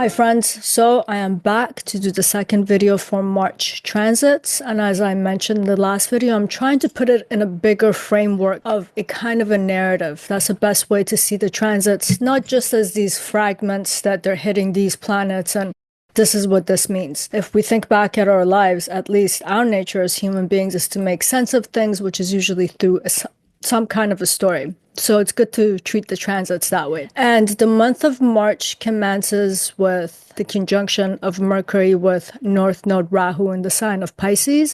Hi friends, so I am back to do the second video for March transits, and as I mentioned in the last video, I'm trying to put it in a bigger framework of a kind of a narrative. That's the best way to see the transits, not just as these fragments that they're hitting these planets and this is what this means. If we think back at our lives, at least our nature as human beings is to make sense of things, which is usually through some kind of a story. So it's good to treat the transits that way. And the month of March commences with the conjunction of Mercury with North Node Rahu in the sign of Pisces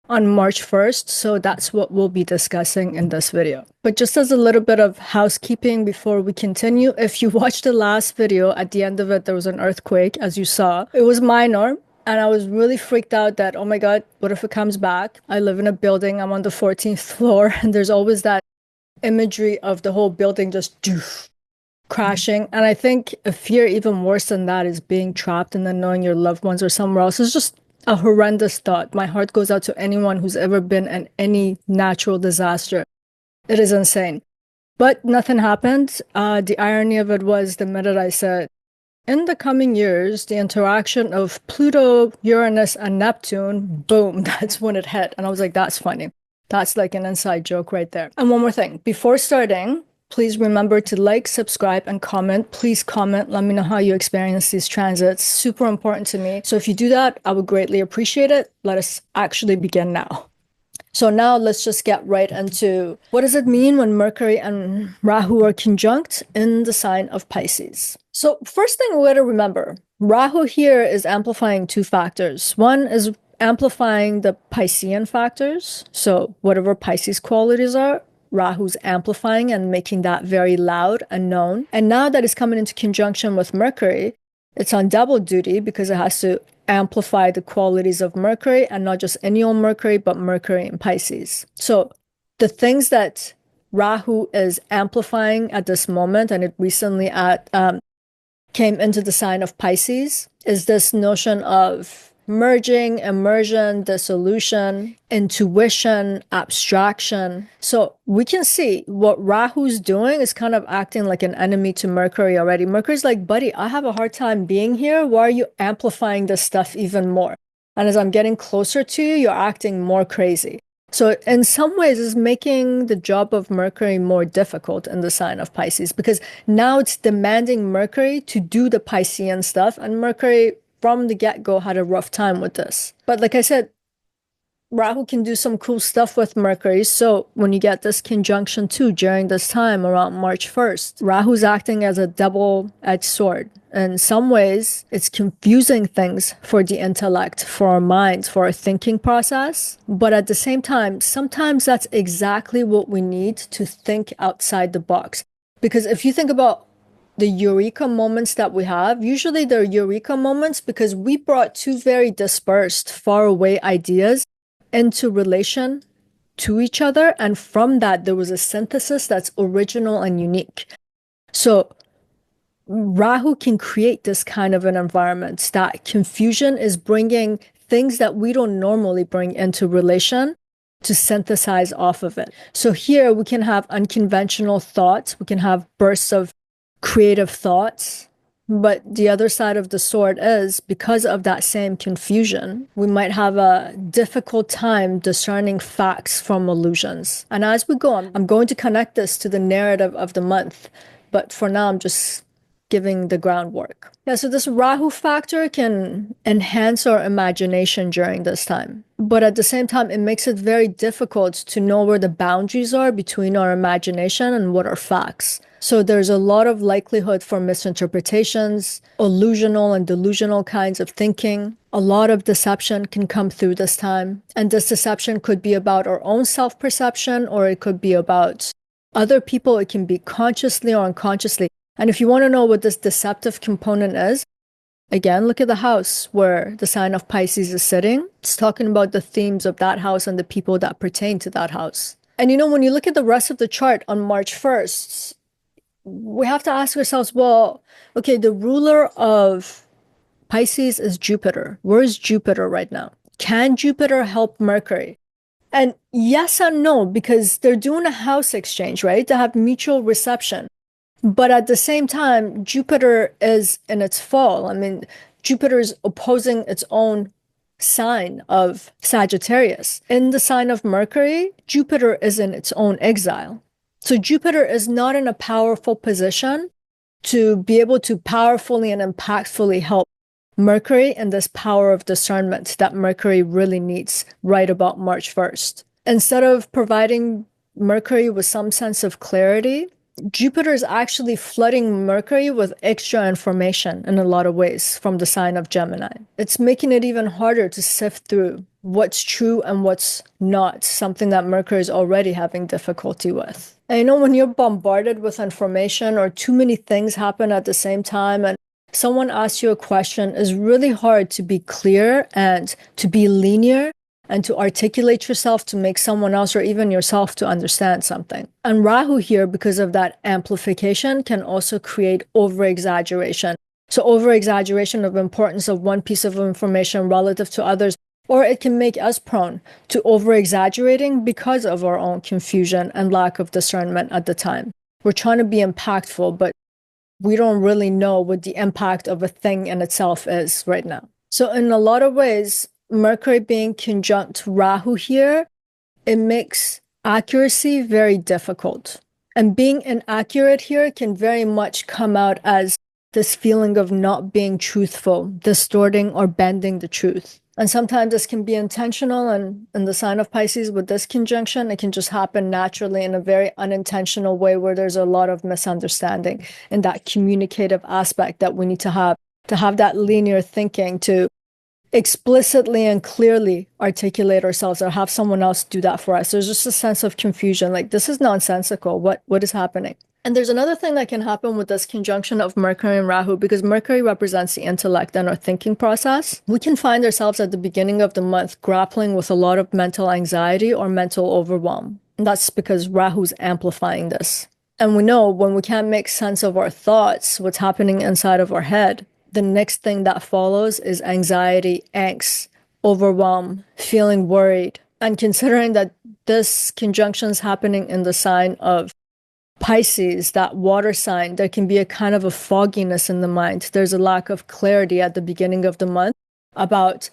on March 1st. So that's what we'll be discussing in this video. But just as a little bit of housekeeping before we continue, if you watched the last video, at the end of it, there was an earthquake, as you saw. It was minor. And I was really freaked out that, oh my God, what if it comes back? I live in a building, I'm on the 14th floor, and there's always that imagery of the whole building just crashing. And I think a fear even worse than that is being trapped and then knowing your loved ones are somewhere else. It's just a horrendous thought. My heart goes out to anyone who's ever been in any natural disaster. It is insane. But nothing happened. The irony of it was the minute I said, in the coming years, the interaction of Pluto, Uranus, and Neptune, boom, that's when it hit. And I was like, that's funny. That's like an inside joke right there. And one more thing, before starting, please remember to like, subscribe, and comment. Please comment. Let me know how you experience these transits. Super important to me. So if you do that, I would greatly appreciate it. Let us actually begin now. So now let's just get right into what does it mean when Mercury and Rahu are conjunct in the sign of Pisces. So first thing we got to remember, Rahu here is amplifying two factors. One is amplifying the Piscean factors. So whatever Pisces qualities are, Rahu's amplifying and making that very loud and known. And now that it's coming into conjunction with Mercury, it's on double duty because it has to amplify the qualities of Mercury, and not just any old Mercury, but Mercury in Pisces. So the things that Rahu is amplifying at this moment, and it recently came into the sign of Pisces, is this notion of merging, immersion, dissolution, intuition, abstraction. So we can see what Rahu's doing is kind of acting like an enemy to Mercury already. Mercury's like, buddy, I have a hard time being here. Why are you amplifying this stuff even more? And as I'm getting closer to you, you're acting more crazy. So in some ways, it's making the job of Mercury more difficult in the sign of Pisces because now it's demanding Mercury to do the Piscean stuff, and Mercury from the get-go had a rough time with this. But like I said, Rahu can do some cool stuff with Mercury. So when you get this conjunction too during this time around March 1st, Rahu's acting as a double-edged sword. In some ways, it's confusing things for the intellect, for our minds, for our thinking process. But at the same time, sometimes that's exactly what we need to think outside the box. Because if you think about the eureka moments that we have, usually they're eureka moments because we brought two very dispersed, far away ideas into relation to each other. And from that, there was a synthesis that's original and unique. So Rahu can create this kind of an environment that confusion is bringing things that we don't normally bring into relation to synthesize off of it. So here we can have unconventional thoughts. We can have bursts of creative thoughts. But the other side of the sword is, because of that same confusion, we might have a difficult time discerning facts from illusions. And as we go on, I'm going to connect this to the narrative of the month. But for now, I'm just giving the groundwork. Yeah, so this Rahu factor can enhance our imagination during this time. But at the same time, it makes it very difficult to know where the boundaries are between our imagination and what are facts. So there's a lot of likelihood for misinterpretations, illusional and delusional kinds of thinking. A lot of deception can come through this time. And this deception could be about our own self-perception, or it could be about other people. It can be consciously or unconsciously. And if you want to know what this deceptive component is, again, look at the house where the sign of Pisces is sitting. It's talking about the themes of that house and the people that pertain to that house. And you know, when you look at the rest of the chart on March 1st, we have to ask ourselves, well, okay, the ruler of Pisces is Jupiter. Where is Jupiter right now? Can Jupiter help Mercury? And yes and no, because they're doing a house exchange, right? They have mutual reception. But at the same time, Jupiter is in its fall. I mean, Jupiter is opposing its own sign of Sagittarius. In the sign of Mercury, Jupiter is in its own exile. So Jupiter is not in a powerful position to be able to powerfully and impactfully help Mercury in this power of discernment that Mercury really needs right about March 1st. Instead of providing Mercury with some sense of clarity, Jupiter is actually flooding Mercury with extra information in a lot of ways from the sign of Gemini. It's making it even harder to sift through what's true and what's not, something that Mercury is already having difficulty with. And you know, when you're bombarded with information or too many things happen at the same time and someone asks you a question, it's really hard to be clear and to be linear and to articulate yourself to make someone else or even yourself to understand something. And Rahu here, because of that amplification, can also create over-exaggeration. So over-exaggeration of importance of one piece of information relative to others, or it can make us prone to over-exaggerating because of our own confusion and lack of discernment at the time. We're trying to be impactful, but we don't really know what the impact of a thing in itself is right now. So in a lot of ways, Mercury being conjunct Rahu here, it makes accuracy very difficult. And being inaccurate here can very much come out as this feeling of not being truthful, distorting or bending the truth. And sometimes this can be intentional, and in the sign of Pisces with this conjunction, it can just happen naturally in a very unintentional way where there's a lot of misunderstanding in that communicative aspect that we need to have that linear thinking to explicitly and clearly articulate ourselves or have someone else do that for us. There's just a sense of confusion, like this is nonsensical. What is happening? And there's another thing that can happen with this conjunction of Mercury and Rahu, because Mercury represents the intellect and our thinking process. We can find ourselves at the beginning of the month grappling with a lot of mental anxiety or mental overwhelm. And that's because Rahu's amplifying this. And we know when we can't make sense of our thoughts, what's happening inside of our head, the next thing that follows is anxiety, angst, overwhelm, feeling worried. And considering that this conjunction is happening in the sign of Pisces, that water sign, there can be a kind of a fogginess in the mind. There's a lack of clarity at the beginning of the month about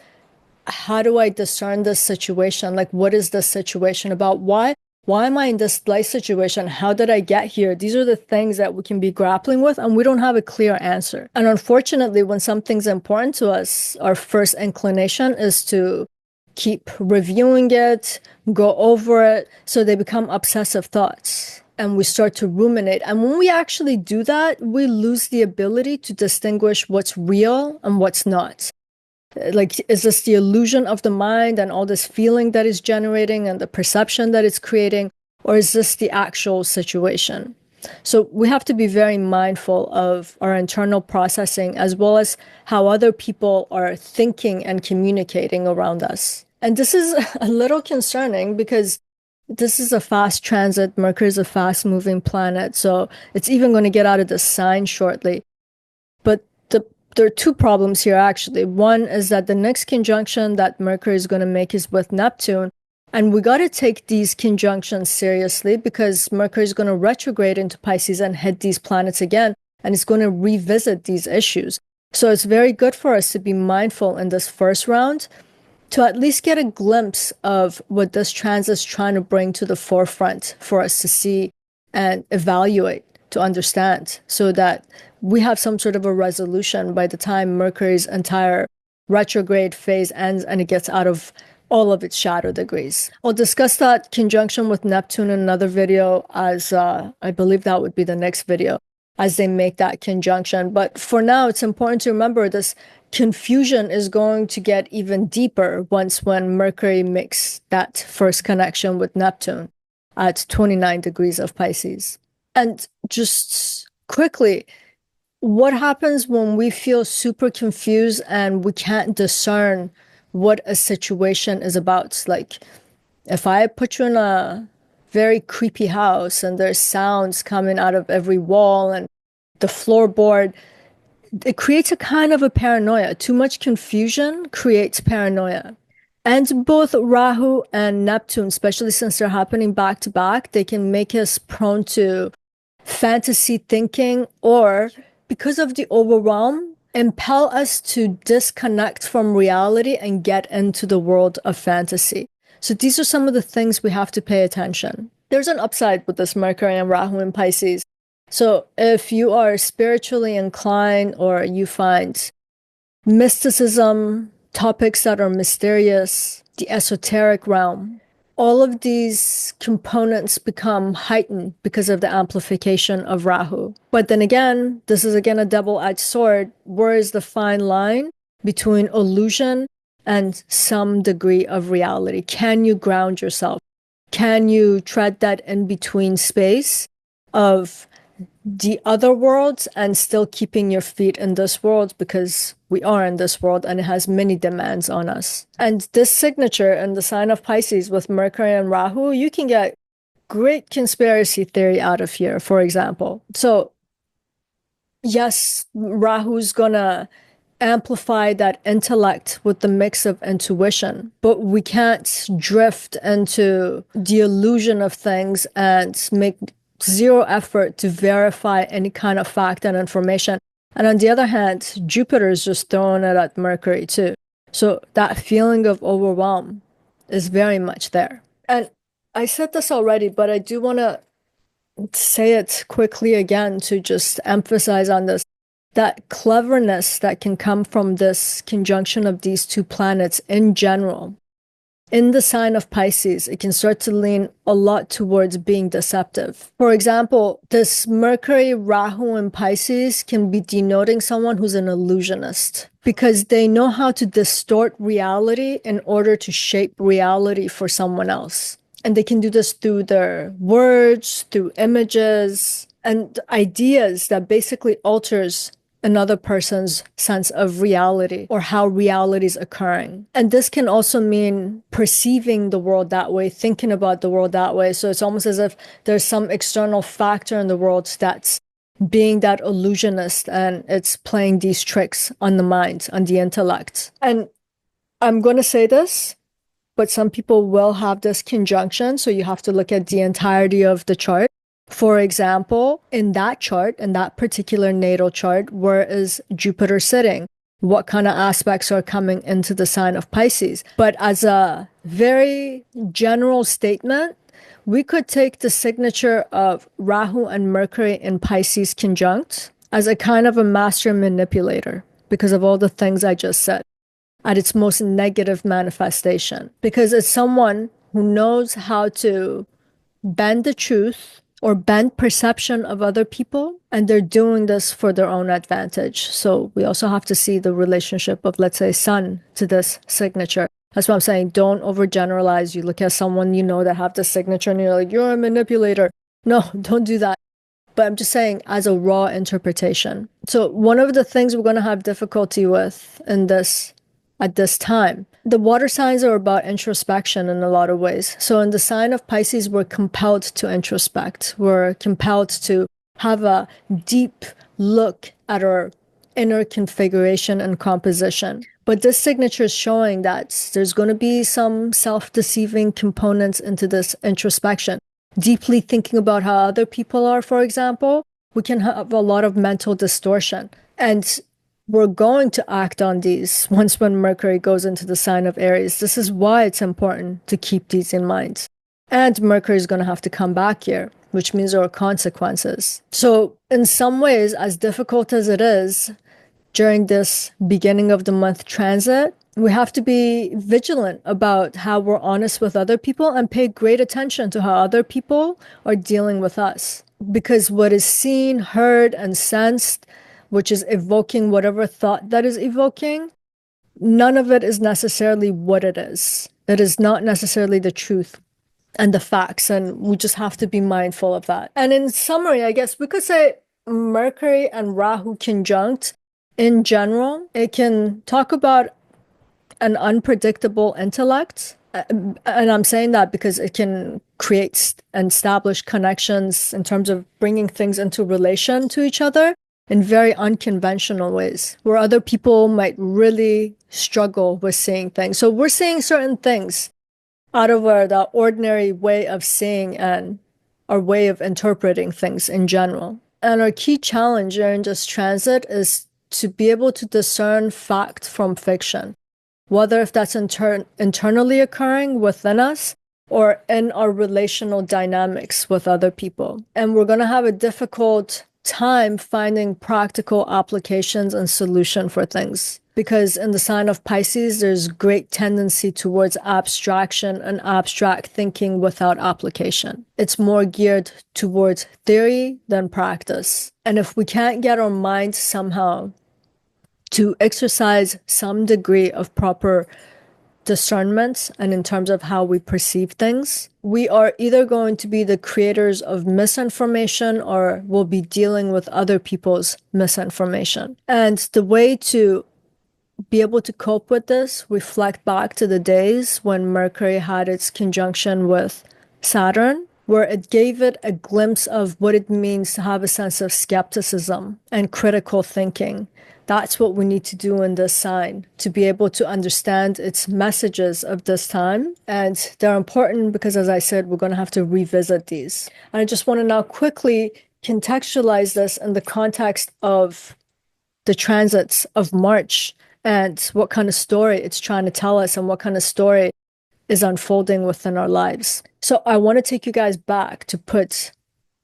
how do I discern this situation? Like, what is this situation about? Why am I in this life situation? How did I get here? These are the things that we can be grappling with, and we don't have a clear answer. And unfortunately, when something's important to us, our first inclination is to keep reviewing it, go over it, so they become obsessive thoughts. And we start to ruminate. And when we actually do that, we lose the ability to distinguish what's real and what's not. Like, is this the illusion of the mind and all this feeling that is generating and the perception that it's creating? Or is this the actual situation? So we have to be very mindful of our internal processing as well as how other people are thinking and communicating around us. And this is a little concerning because this is a fast transit. Mercury is a fast moving planet. So it's even going to get out of the sign shortly. But there are two problems here, actually. One is that the next conjunction that Mercury is going to make is with Neptune. And we got to take these conjunctions seriously because Mercury is going to retrograde into Pisces and hit these planets again. And it's going to revisit these issues. So it's very good for us to be mindful in this first round to at least get a glimpse of what this transit is trying to bring to the forefront for us to see and evaluate, to understand, so that we have some sort of a resolution by the time Mercury's entire retrograde phase ends and it gets out of all of its shadow degrees. I'll discuss that conjunction with Neptune in another video, as I believe that would be the next video, as they make that conjunction. But for now, it's important to remember this confusion is going to get even deeper when Mercury makes that first connection with Neptune at 29 degrees of Pisces. And just quickly, what happens when we feel super confused and we can't discern what a situation is about? Like, if I put you in a very creepy house and there's sounds coming out of every wall and the floorboard, it creates a kind of a paranoia. Too much confusion creates paranoia. And both Rahu and Neptune, especially since they're happening back to back, they can make us prone to fantasy thinking, or because of the overwhelm, impel us to disconnect from reality and get into the world of fantasy. So these are some of the things we have to pay attention. There's an upside with this Mercury and Rahu in Pisces. So if you are spiritually inclined or you find mysticism, topics that are mysterious, the esoteric realm, all of these components become heightened because of the amplification of Rahu. But then again, this is again a double-edged sword. Where is the fine line between illusion and some degree of reality? Can you ground yourself? Can you tread that in between space of the other worlds and still keeping your feet in this world, because we are in this world and it has many demands on us. And this signature in the sign of Pisces with Mercury and Rahu, you can get great conspiracy theory out of here, for example. So yes, Rahu's gonna amplify that intellect with the mix of intuition, but we can't drift into the illusion of things and make zero effort to verify any kind of fact and information. And on the other hand, Jupiter is just throwing it at Mercury too. So that feeling of overwhelm is very much there. And I said this already, but I do want to say it quickly again to just emphasize on this. That cleverness that can come from this conjunction of these two planets in general. In the sign of Pisces, it can start to lean a lot towards being deceptive. For example, this Mercury-Rahu in Pisces can be denoting someone who's an illusionist because they know how to distort reality in order to shape reality for someone else. And they can do this through their words, through images, and ideas that basically alters another person's sense of reality or how reality is occurring. And this can also mean perceiving the world that way, thinking about the world that way. So it's almost as if there's some external factor in the world that's being that illusionist and it's playing these tricks on the mind, on the intellect. And I'm going to say this, but some people will have this conjunction. So you have to look at the entirety of the chart. For example, in that chart, in that particular natal chart, where is Jupiter sitting? What kind of aspects are coming into the sign of Pisces? But as a very general statement, we could take the signature of Rahu and Mercury in Pisces conjunct as a kind of a master manipulator because of all the things I just said at its most negative manifestation. Because it's someone who knows how to bend the truth or bend perception of other people, and they're doing this for their own advantage. So we also have to see the relationship of, let's say, Sun to this signature. That's what I'm saying. Don't overgeneralize. You look at someone you know that have this signature and you're like, you're a manipulator. No, don't do that. But I'm just saying as a raw interpretation. So one of the things we're going to have difficulty with in this at this time. The water signs are about introspection in a lot of ways. So in the sign of Pisces, we're compelled to introspect. We're compelled to have a deep look at our inner configuration and composition. But this signature is showing that there's going to be some self-deceiving components into this introspection. Deeply thinking about how other people are, for example, we can have a lot of mental distortion. And we're going to act on these once when Mercury goes into the sign of Aries. This is why it's important to keep these in mind. And Mercury is going to have to come back here, which means there are consequences. So in some ways, as difficult as it is during this beginning of the month transit, we have to be vigilant about how we're honest with other people and pay great attention to how other people are dealing with us. Because what is seen, heard, and sensed, which is evoking whatever thought that is evoking, none of it is necessarily what it is. It is not necessarily the truth and the facts, and we just have to be mindful of that. And in summary, I guess we could say Mercury and Rahu conjunct in general, it can talk about an unpredictable intellect. And I'm saying that because it can create and establish connections in terms of bringing things into relation to each other in very unconventional ways, where other people might really struggle with seeing things. So we're seeing certain things out of the ordinary way of seeing, and our way of interpreting things in general. And our key challenge during this transit is to be able to discern fact from fiction, whether if that's internally occurring within us or in our relational dynamics with other people. And we're going to have a difficult time finding practical applications and solution for things. Because in the sign of Pisces, there's great tendency towards abstraction and abstract thinking without application. It's more geared towards theory than practice. And if we can't get our minds somehow to exercise some degree of proper discernment and in terms of how we perceive things, we are either going to be the creators of misinformation or we'll be dealing with other people's misinformation. And the way to be able to cope with this, reflect back to the days when Mercury had its conjunction with Saturn, where it gave it a glimpse of what it means to have a sense of skepticism and critical thinking. That's what we need to do in this sign to be able to understand its messages of this time. And they're important because, as I said, we're going to have to revisit these. And I just want to now quickly contextualize this in the context of the transits of March and what kind of story it's trying to tell us and what kind of story is unfolding within our lives. So I want to take you guys back to put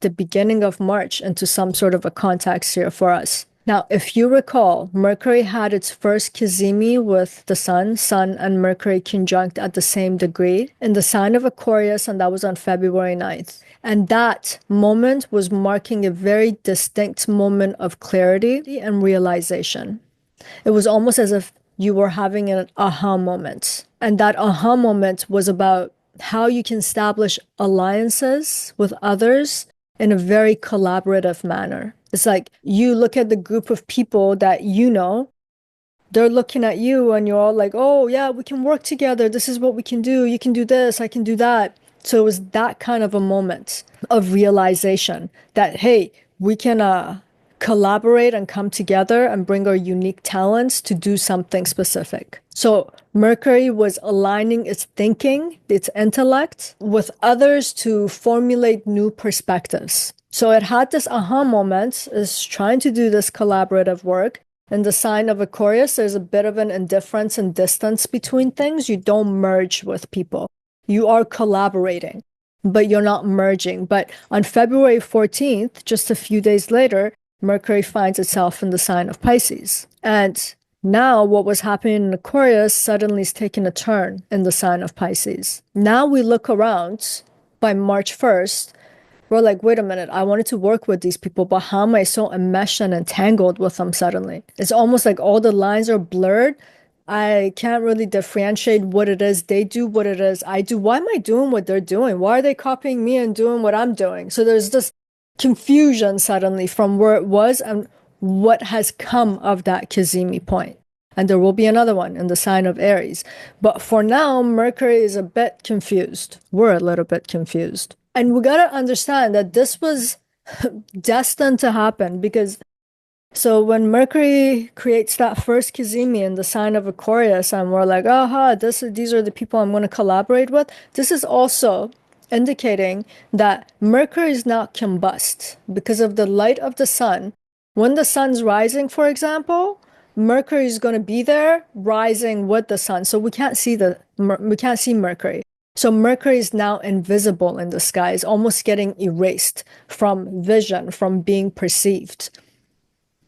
the beginning of March into some sort of a context here for us. Now, if you recall, Mercury had its first cazimi with the Sun and Mercury conjunct at the same degree in the sign of Aquarius, and that was on February 9th. And that moment was marking a very distinct moment of clarity and realization. It was almost as if you were having an aha moment. And that aha moment was about how you can establish alliances with others in a very collaborative manner. It's like you look at the group of people that you know, they're looking at you and you're all like, oh yeah, we can work together. This is what we can do. You can do this, I can do that. So it was that kind of a moment of realization that, hey, we can collaborate and come together and bring our unique talents to do something specific. So Mercury was aligning its thinking, its intellect with others to formulate new perspectives. So it had this aha moment, is trying to do this collaborative work. In the sign of Aquarius, there's a bit of an indifference and distance between things. You don't merge with people. You are collaborating, but you're not merging. But on February 14th, just a few days later, Mercury finds itself in the sign of Pisces. And now what was happening in Aquarius suddenly is taking a turn in the sign of Pisces. Now we look around by March 1st, we're like, wait a minute, I wanted to work with these people, but how am I so enmeshed and entangled with them suddenly? It's almost like all the lines are blurred. I can't really differentiate what it is they do, what it is I do. Why am I doing what they're doing? Why are they copying me and doing what I'm doing? So there's this confusion suddenly from where it was and what has come of that cazimi point. And there will be another one in the sign of Aries. But for now, Mercury is a bit confused. We're a little bit confused. And we got to understand that this was destined to happen because so when Mercury creates that first cazimi in the sign of Aquarius and we're like, aha, these are the people I'm going to collaborate with, this is also indicating that Mercury is not combust because of the light of the sun. When the sun's rising, for example, Mercury is going to be there rising with the sun. So we can't see Mercury. So Mercury is now invisible in the sky, is almost getting erased from vision, from being perceived.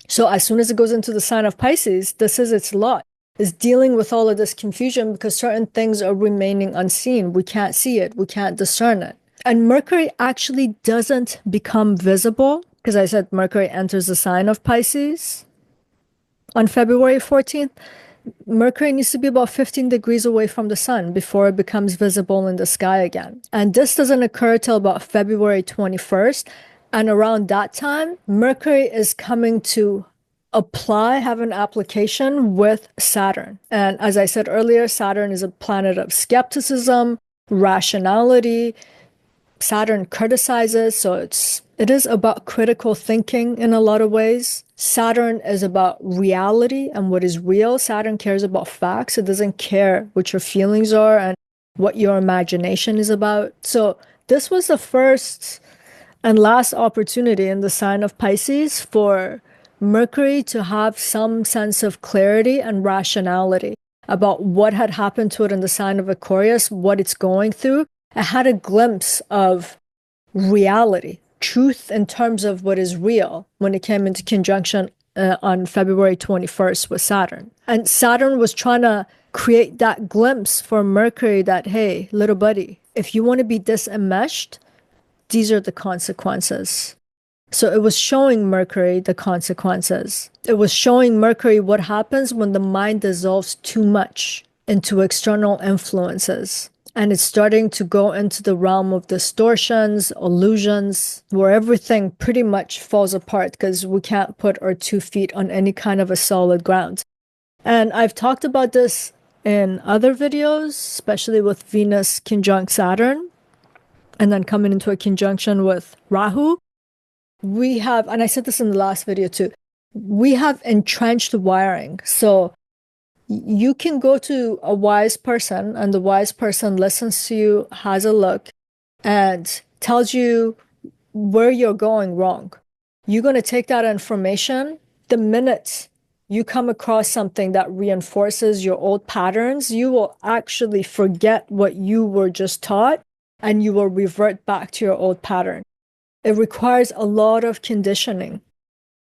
So as soon as it goes into the sign of Pisces, this is its lot, is dealing with all of this confusion because certain things are remaining unseen. We can't see it. We can't discern it. And Mercury actually doesn't become visible because I said Mercury enters the sign of Pisces on February 14th. Mercury needs to be about 15 degrees away from the sun before it becomes visible in the sky again. And this doesn't occur till about February 21st. And around that time, Mercury is coming to have an application with Saturn. And as I said earlier, Saturn is a planet of skepticism, rationality. Saturn criticizes, so it is about critical thinking in a lot of ways. Saturn is about reality and what is real. Saturn cares about facts. It doesn't care what your feelings are and what your imagination is about. So this was the first and last opportunity in the sign of Pisces for Mercury to have some sense of clarity and rationality about what had happened to it in the sign of Aquarius, what it's going through. It had a glimpse of reality, truth in terms of what is real when it came into conjunction on February 21st with Saturn. And Saturn was trying to create that glimpse for Mercury that, hey, little buddy, if you want to be disenmeshed, these are the consequences. So it was showing Mercury the consequences. It was showing Mercury what happens when the mind dissolves too much into external influences. And it's starting to go into the realm of distortions, illusions, where everything pretty much falls apart because we can't put our 2 feet on any kind of a solid ground. And I've talked about this in other videos, especially with Venus conjunct Saturn, and then coming into a conjunction with Rahu. We have, and I said this in the last video too, we have entrenched wiring. So you can go to a wise person and the wise person listens to you, has a look, and tells you where you're going wrong. You're going to take that information. The minute you come across something that reinforces your old patterns, you will actually forget what you were just taught and you will revert back to your old pattern. It requires a lot of conditioning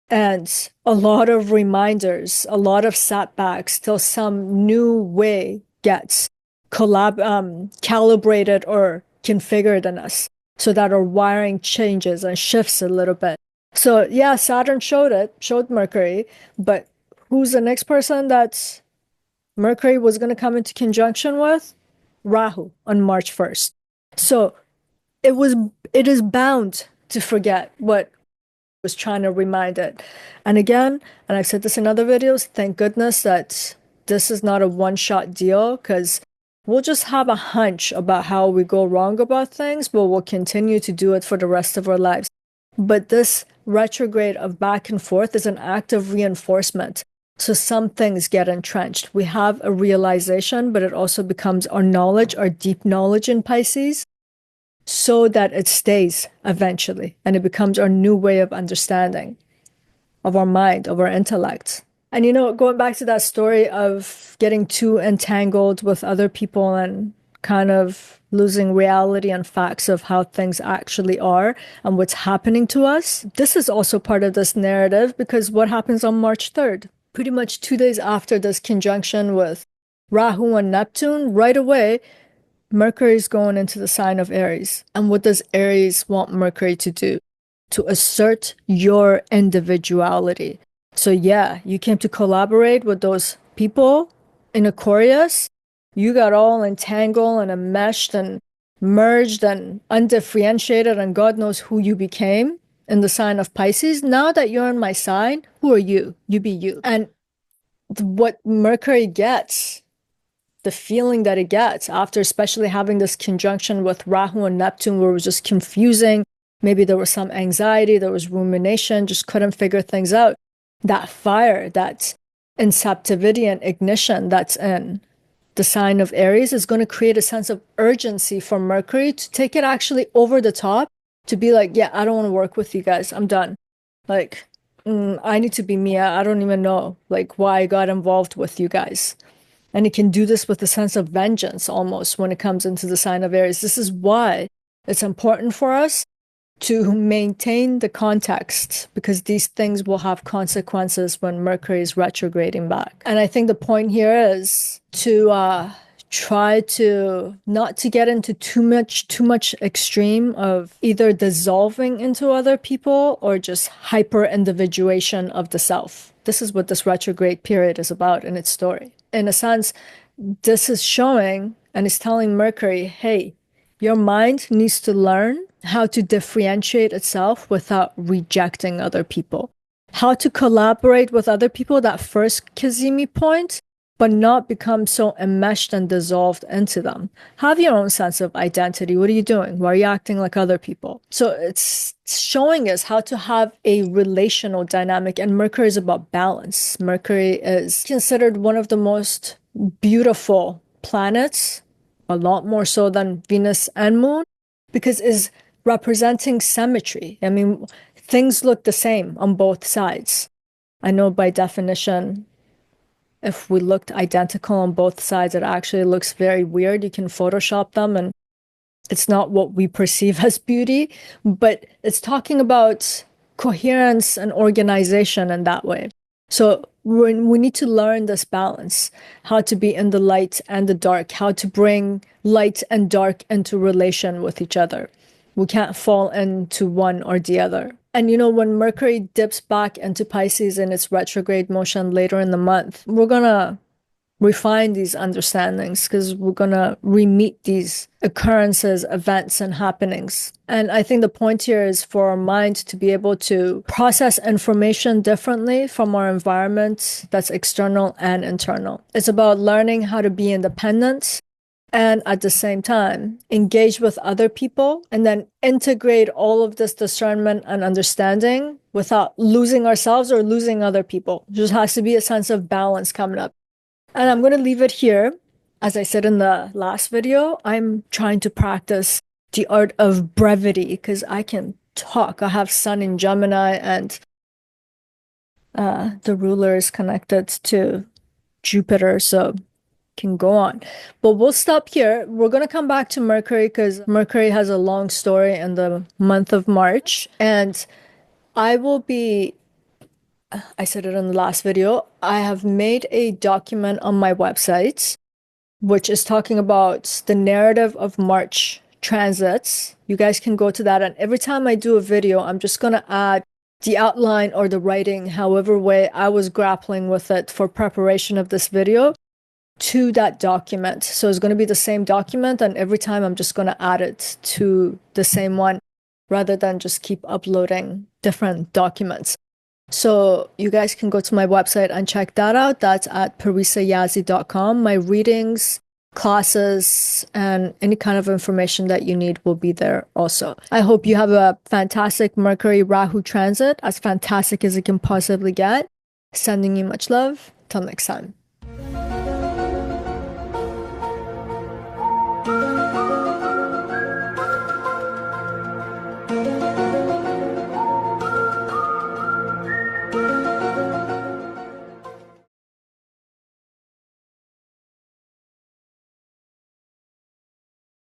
and a lot of reminders, a lot of setbacks till some new way gets calibrated or configured in us so that our wiring changes and shifts a little bit. So yeah, Saturn showed Mercury, but who's the next person that Mercury was going to come into conjunction with? Rahu on March 1st. So it is bound to forget what was trying to remind it. And again, and I've said this in other videos, thank goodness that this is not a one-shot deal because we'll just have a hunch about how we go wrong about things, but we'll continue to do it for the rest of our lives. But this retrograde of back and forth is an act of reinforcement. So some things get entrenched. We have a realization, but it also becomes our knowledge, our deep knowledge in Pisces, so that it stays eventually and it becomes our new way of understanding of our mind, of our intellect. And going back to that story of getting too entangled with other people and kind of losing reality and facts of how things actually are and what's happening to us, this is also part of this narrative because what happens on March 3rd? Pretty much 2 days after this conjunction with Rahu and Neptune, right away, Mercury is going into the sign of Aries. And what does Aries want Mercury to do? To assert your individuality. So yeah, you came to collaborate with those people in Aquarius. You got all entangled and enmeshed and merged and undifferentiated and God knows who you became in the sign of Pisces. Now that you're in my sign, who are you? You be you. And what Mercury gets, the feeling that it gets after especially having this conjunction with Rahu and Neptune where it was just confusing. Maybe there was some anxiety, there was rumination, just couldn't figure things out. That fire, that inceptivity and ignition that's in the sign of Aries is going to create a sense of urgency for Mercury to take it actually over the top, to be like, yeah, I don't want to work with you guys. I'm done. Like, I need to be me. I don't even know like why I got involved with you guys. And it can do this with a sense of vengeance almost when it comes into the sign of Aries. This is why it's important for us to maintain the context because these things will have consequences when Mercury is retrograding back. And I think the point here is to try to not to get into too much extreme of either dissolving into other people or just hyper individuation of the self. This is what this retrograde period is about in its story. In a sense, this is showing and is telling Mercury, hey, your mind needs to learn how to differentiate itself without rejecting other people. How to collaborate with other people, that first Kazemi point, but not become so enmeshed and dissolved into them. Have your own sense of identity. What are you doing? Why are you acting like other people? So it's showing us how to have a relational dynamic. And Mercury is about balance. Mercury is considered one of the most beautiful planets, a lot more so than Venus and Moon, because is representing symmetry. I mean, things look the same on both sides. I know by definition, if we looked identical on both sides, it actually looks very weird. You can Photoshop them and it's not what we perceive as beauty, but it's talking about coherence and organization in that way. So we need to learn this balance, how to be in the light and the dark, how to bring light and dark into relation with each other. We can't fall into one or the other. And you know, when Mercury dips back into Pisces in its retrograde motion later in the month, we're gonna refine these understandings because we're gonna re-meet these occurrences, events, and happenings. And I think the point here is for our mind to be able to process information differently from our environment that's external and internal. It's about learning how to be independent and at the same time engage with other people and then integrate all of this discernment and understanding without losing ourselves or losing other people. There just has to be a sense of balance coming up. And I'm going to leave it here. As I said in the last video, I'm trying to practice the art of brevity because I can talk. I have Sun in Gemini and the ruler is connected to Jupiter, so can go on. But we'll stop here. We're going to come back to Mercury because Mercury has a long story in the month of March. And I said it in the last video, I have made a document on my website, which is talking about the narrative of March transits. You guys can go to that. And every time I do a video, I'm just going to add the outline or the writing, however way I was grappling with it for preparation of this video, to that document. So it's going to be the same document, and every time I'm just going to add it to the same one rather than just keep uploading different documents. So you guys can go to my website and check that out. That's at parisayazi.com. My readings, classes, and any kind of information that you need will be there also. I hope you have a fantastic Mercury-Rahu transit, as fantastic as it can possibly get. Sending you much love. Till next time.